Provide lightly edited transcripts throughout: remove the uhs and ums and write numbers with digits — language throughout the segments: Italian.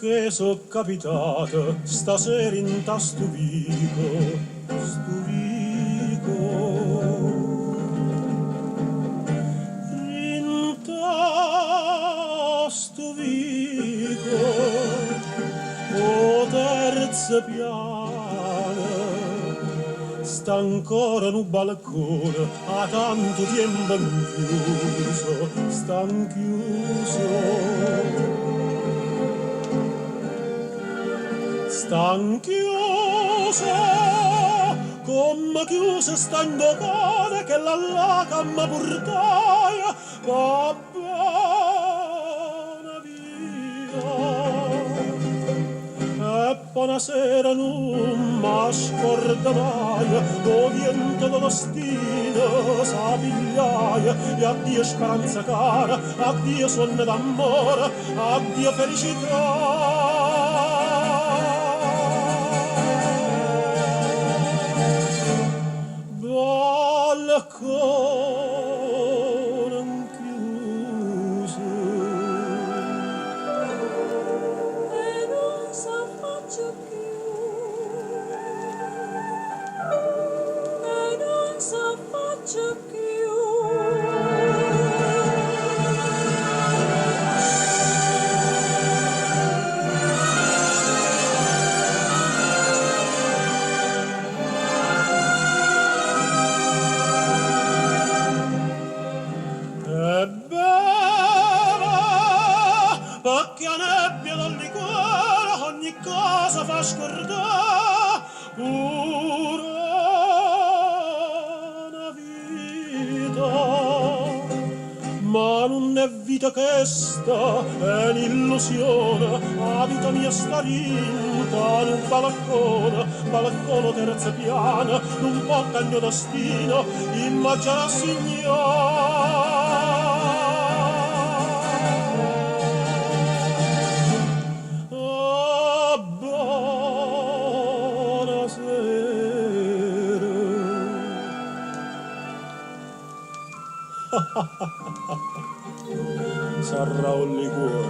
che so capitato stasera in tasto vico, sto vico. In tasto vico, o terzo piano, sta ancora in un balcone, a tanto tempo chiuso, sta chiuso. Stan chiuso, come chiuso stando cuore che l'allaka mi portaia, va bene via. E buonasera non mi scorda mai, o vento dello stino s'apigliaia, e addio speranza cara, addio sonno d'amore, addio felicità. Balcone chiuso e non s'affaccia più, e non s'affaccia più. Perché a nebbia dal liquore ogni cosa fa scordare pure una vita, ma non è vita che sta, è un'illusione, la vita mia sta rinta in un balcone terzo piano, un po' cagno destino, immagina signore. Sarà un liquore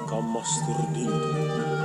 che m'ha stordito